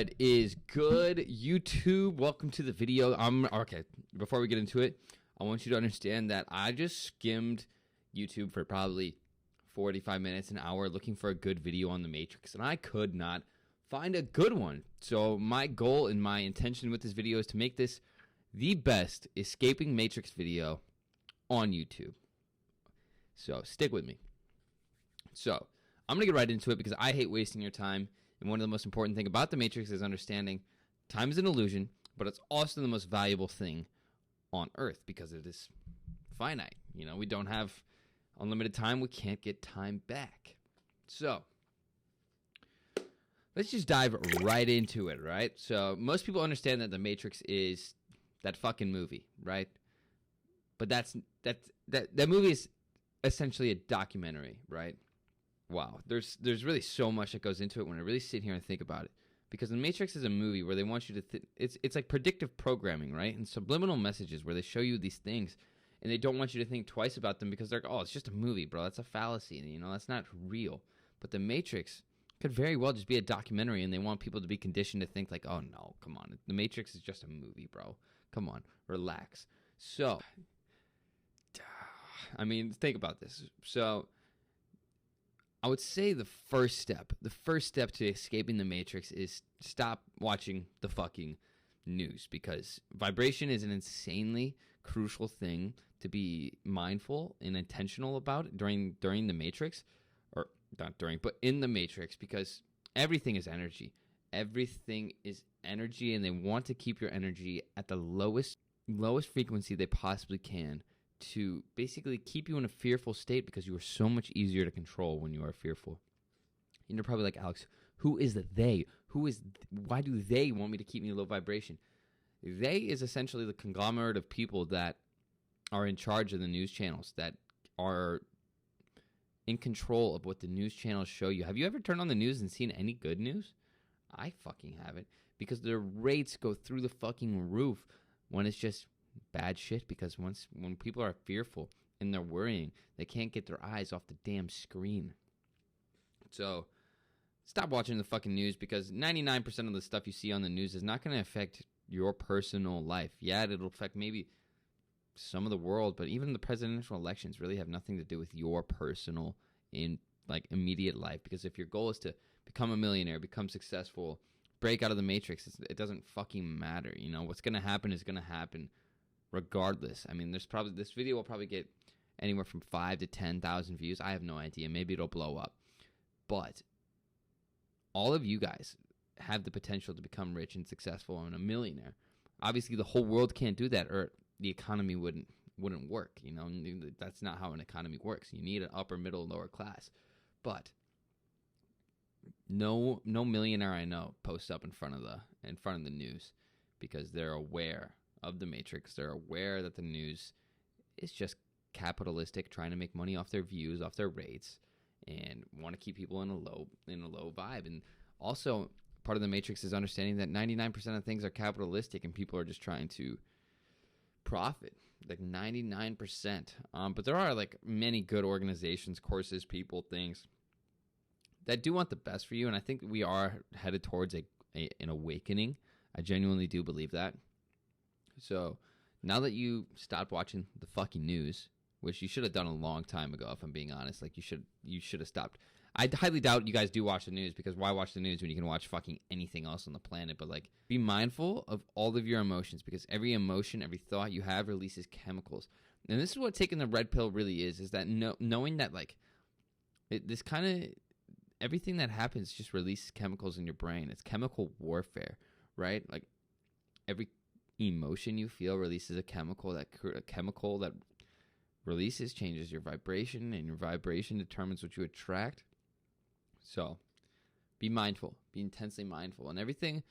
What is good, YouTube? Welcome to the video. Okay, before we get into it, I want you to understand that I just skimmed YouTube for probably 45 minutes, an hour, looking for a good video on the Matrix, and I could not find a good one. So my goal and my intention with this video is to make this the best escaping Matrix video on YouTube. So stick with me. So I'm going to get right into it because I hate wasting your time. And one of the most important things about the Matrix is understanding time is an illusion, but it's also the most valuable thing on Earth because it is finite. You know, we don't have unlimited time. We can't get time back. So let's just dive right into it, right? So most people understand that the Matrix is that fucking movie, right? But that movie is essentially a documentary, right? Wow, there's really so much that goes into it when I really sit here and think about it. Because The Matrix is a movie where they want you to it's like predictive programming, right? And subliminal messages where they show you these things and they don't want you to think twice about them because they're like, oh, it's just a movie, bro. That's a fallacy. You know, that's not real. But The Matrix could very well just be a documentary and they want people to be conditioned to think like, oh, no, come on. The Matrix is just a movie, bro. Come on, relax. So, I mean, think about this. So I would say the first step to escaping the Matrix is stop watching the fucking news because vibration is an insanely crucial thing to be mindful and intentional about during the Matrix, or not during, but in the Matrix, because everything is energy. Everything is energy, and they want to keep your energy at the lowest frequency they possibly can to basically keep you in a fearful state because you are so much easier to control when you are fearful. And you're probably like, Alex, who is the they? Why do they want me to keep me low vibration? They is essentially the conglomerate of people that are in charge of the news channels, that are in control of what the news channels show you. Have you ever turned on the news and seen any good news? I fucking haven't, because their rates go through the fucking roof when it's just bad shit, because when people are fearful and they're worrying, they can't get their eyes off the damn screen. So stop watching the fucking news, because 99% of the stuff you see on the news is not going to affect your personal life. Yeah, it'll affect maybe some of the world, but even the presidential elections really have nothing to do with your personal immediate life, because if your goal is to become a millionaire, become successful, break out of the Matrix, it doesn't fucking matter. You know, what's going to happen is going to happen regardless. I mean, this video will probably get anywhere from 5 to 10,000 views. I have no idea. Maybe it'll blow up. But all of you guys have the potential to become rich and successful and a millionaire. Obviously, the whole world can't do that, or the economy wouldn't work. You know, that's not how an economy works. You need an upper, middle, lower class. But no millionaire I know posts up in front of the news, because they're aware of the Matrix. They're aware that the news is just capitalistic, trying to make money off their views, off their rates, and want to keep people in a low vibe. And also, part of the Matrix is understanding that 99% of things are capitalistic and people are just trying to profit, like 99%. But there are like many good organizations, courses, people, things that do want the best for you, and I think we are headed towards an awakening. I genuinely do believe that. So now that you stopped watching the fucking news, which you should have done a long time ago, if I'm being honest, like you should have stopped. I highly doubt you guys do watch the news, because why watch the news when you can watch fucking anything else on the planet? But like, be mindful of all of your emotions, because every emotion, every thought you have releases chemicals. And this is what taking the red pill really is that knowing that like this kind of everything that happens just releases chemicals in your brain. It's chemical warfare, right? Like every emotion you feel releases a chemical that releases changes your vibration, and your vibration determines what you attract. So be mindful, be intensely mindful, and everything.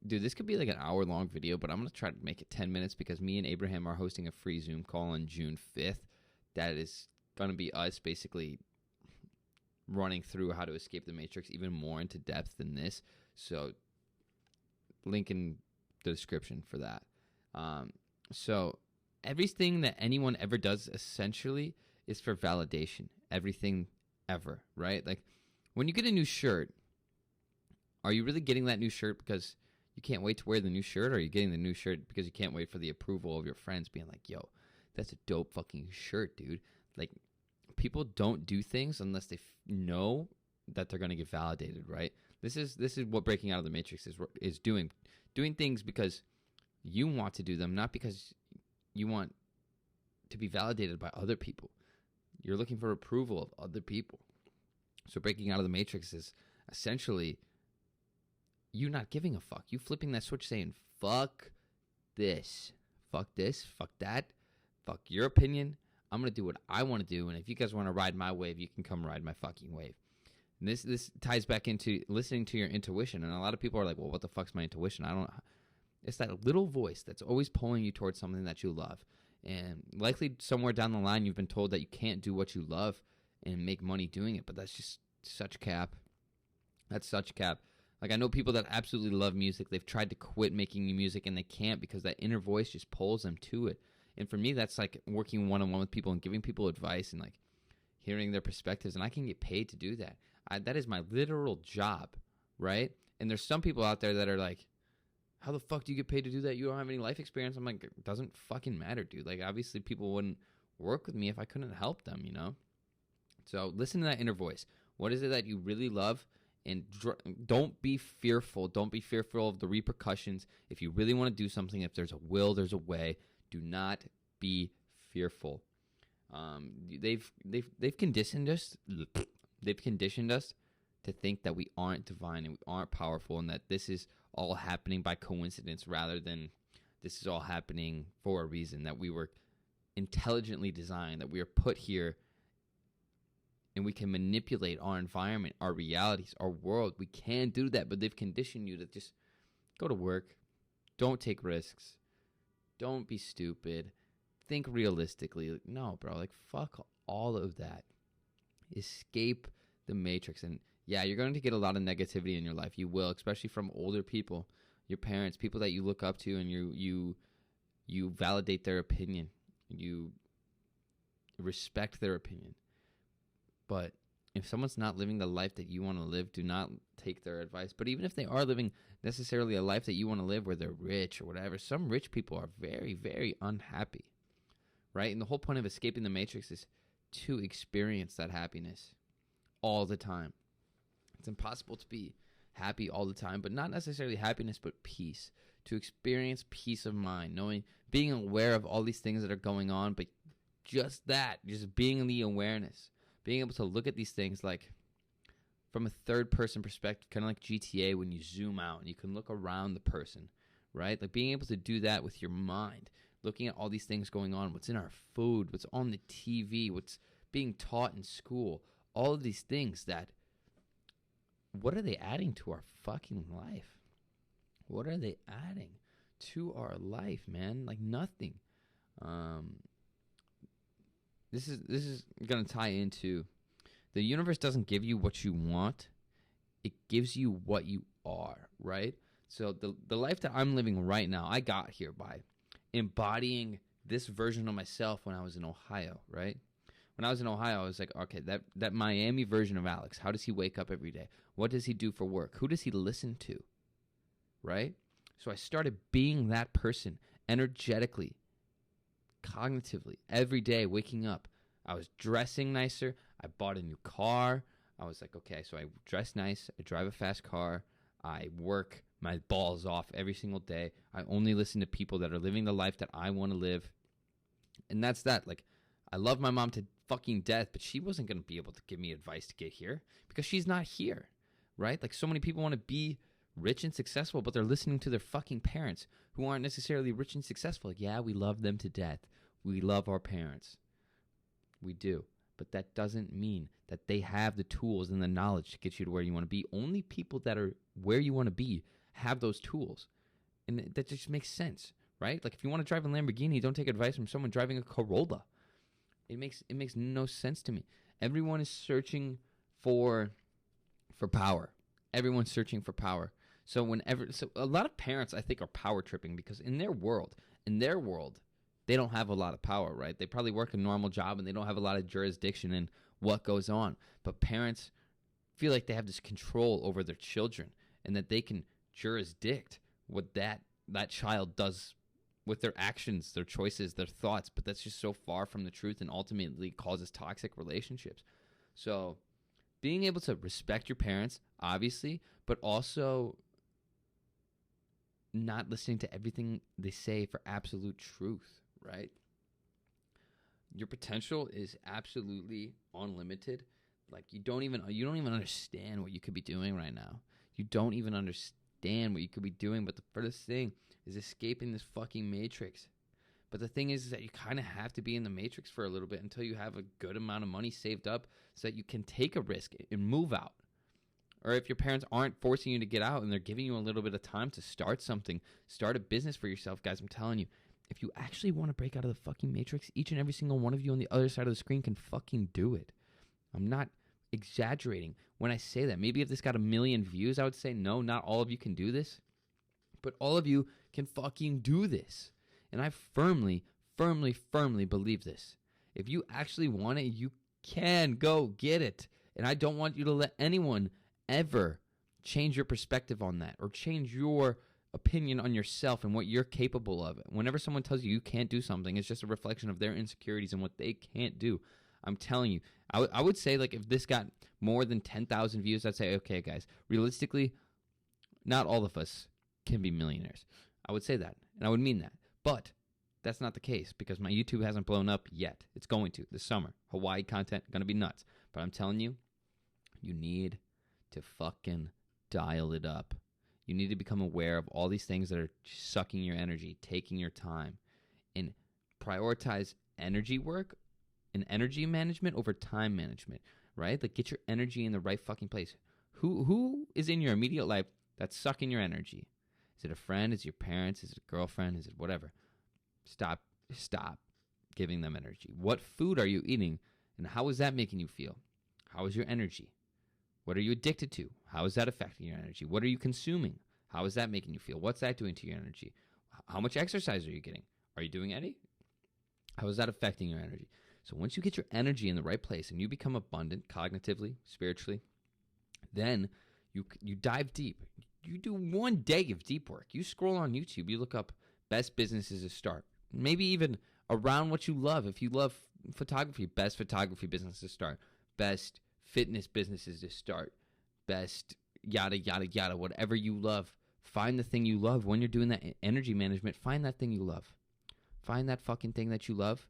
Dude, this could be like an hour-long video, but I'm going to try to make it 10 minutes because me and Abraham are hosting a free Zoom call on June 5th. That is going to be us basically running through how to escape the Matrix even more into depth than this. So link in the description for that. So everything that anyone ever does essentially is for validation. Everything ever, right? Like when you get a new shirt, Are you really getting that new shirt because you can't wait to wear the new shirt? Or are you getting the new shirt because you can't wait for the approval of your friends being like, yo, that's a dope fucking shirt, dude. Like, people don't do things unless they know that they're going to get validated, right? This is what breaking out of the matrix is doing. Doing things because you want to do them, not because you want to be validated by other people. You're looking for approval of other people. So breaking out of the matrix is essentially you not giving a fuck. You flipping that switch saying, fuck this, fuck that, fuck your opinion. I'm going to do what I want to do. And if you guys want to ride my wave, you can come ride my fucking wave. And this ties back into listening to your intuition. And a lot of people are like, well, what the fuck's my intuition? It's that little voice that's always pulling you towards something that you love. And likely somewhere down the line, you've been told that you can't do what you love and make money doing it. But that's just such cap. That's such cap. Like, I know people that absolutely love music. They've tried to quit making music and they can't because that inner voice just pulls them to it. And for me, that's like working one-on-one with people and giving people advice and like hearing their perspectives. And I can get paid to do that. That is my literal job, right? And there's some people out there that are like, how the fuck do you get paid to do that? You don't have any life experience. I'm like, it doesn't fucking matter, dude. Like, obviously people wouldn't work with me if I couldn't help them, you know? So listen to that inner voice. What is it that you really love? And don't be fearful. Don't be fearful of the repercussions. If you really want to do something, if there's a will, there's a way. Do not be fearful. They've conditioned us. They've conditioned us to think that we aren't divine and we aren't powerful, and that this is all happening by coincidence rather than this is all happening for a reason. That we were intelligently designed. That we are put here. And we can manipulate our environment, our realities, our world. We can do that, but they've conditioned you to just go to work. Don't take risks. Don't be stupid. Think realistically. No, bro, like, fuck all of that. Escape the matrix. And yeah, you're going to get a lot of negativity in your life. You will, especially from older people, your parents, people that you look up to, and you validate their opinion. You respect their opinion. But if someone's not living the life that you want to live, do not take their advice. But even if they are living necessarily a life that you want to live where they're rich or whatever, some rich people are very, very unhappy, right? And the whole point of escaping the matrix is to experience that happiness all the time. It's impossible to be happy all the time, but not necessarily happiness, but peace. To experience peace of mind, knowing, being aware of all these things that are going on, but just being in the awareness. Being able to look at these things like from a third-person perspective, kind of like GTA when you zoom out and you can look around the person, right? Like being able to do that with your mind, looking at all these things going on, what's in our food, what's on the TV, what's being taught in school, all of these things that, what are they adding to our fucking life? What are they adding to our life, man? Like nothing. This is going to tie into the universe doesn't give you what you want. It gives you what you are, right? So the life that I'm living right now, I got here by embodying this version of myself when I was in Ohio, right? When I was in Ohio, I was like, okay, that Miami version of Alex, how does he wake up every day? What does he do for work? Who does he listen to, right? So I started being that person energetically, cognitively, every day, waking up. I was dressing nicer. I bought a new car. I was like, okay, so I dress nice. I drive a fast car. I work my balls off every single day. I only listen to people that are living the life that I want to live. And that's that. Like, I love my mom to fucking death, but she wasn't going to be able to give me advice to get here because she's not here, right? Like, so many people want to be rich and successful, but they're listening to their fucking parents who aren't necessarily rich and successful. Like, yeah, we love them to death. We love our parents. We do. But that doesn't mean that they have the tools and the knowledge to get you to where you want to be. Only people that are where you want to be have those tools. And that just makes sense, right? Like, if you want to drive a Lamborghini, don't take advice from someone driving a Corolla. It makes no sense to me. Everyone is searching for power. Everyone's searching for power. So a lot of parents, I think, are power tripping because in their world, they don't have a lot of power, right? They probably work a normal job and they don't have a lot of jurisdiction in what goes on. But parents feel like they have this control over their children. and that they can jurisdict what that child does with their actions, their choices, their thoughts. But that's just so far from the truth and ultimately causes toxic relationships. So being able to respect your parents, obviously, but also not listening to everything they say for absolute truth, right? Your potential is absolutely unlimited. Like you don't even understand what you could be doing right now. You don't even understand what you could be doing, but the first thing is escaping this fucking matrix. But the thing is that you kind of have to be in the matrix for a little bit until you have a good amount of money saved up so that you can take a risk and move out. Or if your parents aren't forcing you to get out and they're giving you a little bit of time to start something, start a business for yourself, guys, I'm telling you, if you actually want to break out of the fucking matrix, each and every single one of you on the other side of the screen can fucking do it. I'm not exaggerating when I say that. Maybe if this got 1 million views, I would say no, not all of you can do this. But all of you can fucking do this. And I firmly, firmly, firmly believe this. If you actually want it, you can go get it. And I don't want you to let anyone ever change your perspective on that or change your opinion on yourself and what you're capable of. Whenever someone tells you you can't do something, it's just a reflection of their insecurities and what they can't do. I'm telling you, I would say, like, if this got more than 10,000 views, I'd say, okay, guys, realistically, not all of us can be millionaires. I would say that, and I would mean that. But that's not the case because my YouTube hasn't blown up yet. It's going to this summer. Hawaii content, going to be nuts. But I'm telling you, you need to fucking dial it up. You need to become aware of all these things that are sucking your energy, taking your time, and prioritize energy work and energy management over time management, right? Like, get your energy in the right fucking place. Who is in your immediate life that's sucking your energy? Is it a friend? Is it your parents? Is it a girlfriend? Is it whatever? Stop giving them energy. What food are you eating, and how is that making you feel? How is your energy? What are you addicted to? How is that affecting your energy? What are you consuming? How is that making you feel? What's that doing to your energy? How much exercise are you getting? Are you doing any? How is that affecting your energy? So once you get your energy in the right place and you become abundant cognitively, spiritually, then you dive deep. You do 1 day of deep work. You scroll on YouTube. You look up best businesses to start. Maybe even around what you love. If you love photography, best photography business to start. Best fitness businesses to start. Best yada, yada, yada. Whatever you love. Find the thing you love. When you're doing that energy management, find that thing you love. Find that fucking thing that you love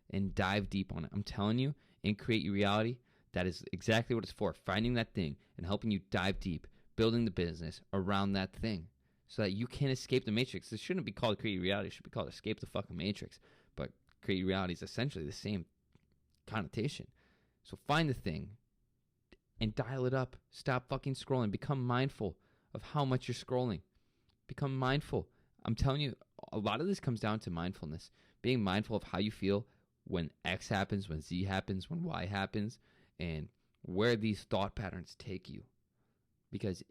and dive deep on it. I'm telling you, in Create Your Reality, that is exactly what it's for. Finding that thing and helping you dive deep, building the business around that thing so that you can escape the matrix. This shouldn't be called Create Your Reality. It should be called Escape the fucking Matrix. But Create Your Reality is essentially the same connotation. So find the thing and dial it up. Stop fucking scrolling. Become mindful of how much you're scrolling. Become mindful. I'm telling you, a lot of this comes down to mindfulness. Being mindful of how you feel when X happens, when Z happens, when Y happens, and where these thought patterns take you. Because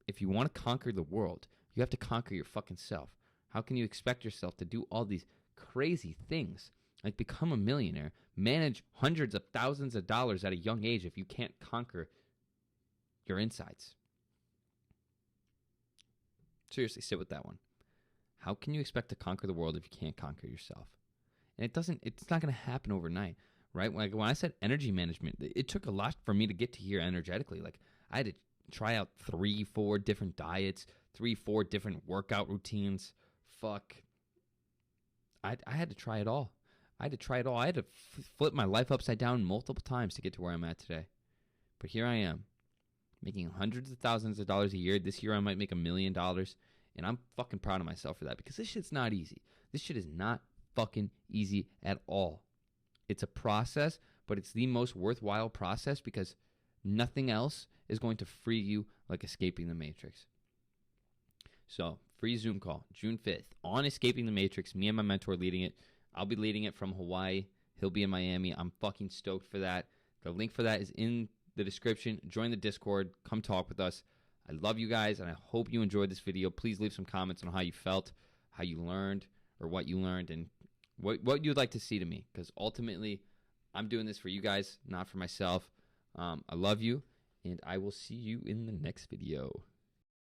if you want to conquer the world, you have to conquer your fucking self. How can you expect yourself to do all these crazy things, like become a millionaire, manage hundreds of thousands of dollars at a young age if you can't conquer your insides? Seriously, sit with that one. How can you expect to conquer the world if you can't conquer yourself? And it's not going to happen overnight, right? Like when I said energy management, it took a lot for me to get to here energetically. Like I had to try out 3-4 different diets, 3-4 different workout routines. Fuck. I had to try it all. I had to flip my life upside down multiple times to get to where I'm at today. But here I am, making hundreds of thousands of dollars a year. This year I might make $1 million. And I'm fucking proud of myself for that because this shit's not easy. This shit is not fucking easy at all. It's a process, but it's the most worthwhile process because nothing else is going to free you like escaping the matrix. So, free Zoom call, June 5th, on Escaping the Matrix. Me and my mentor leading it. I'll be leading it from Hawaii. He'll be in Miami. I'm fucking stoked for that. The link for that is in the description. Join the Discord. Come talk with us. I love you guys, and I hope you enjoyed this video. Please leave some comments on how you felt, how you learned, or what you learned, and what you'd like to see to me. Because ultimately, I'm doing this for you guys, not for myself. I love you, and I will see you in the next video.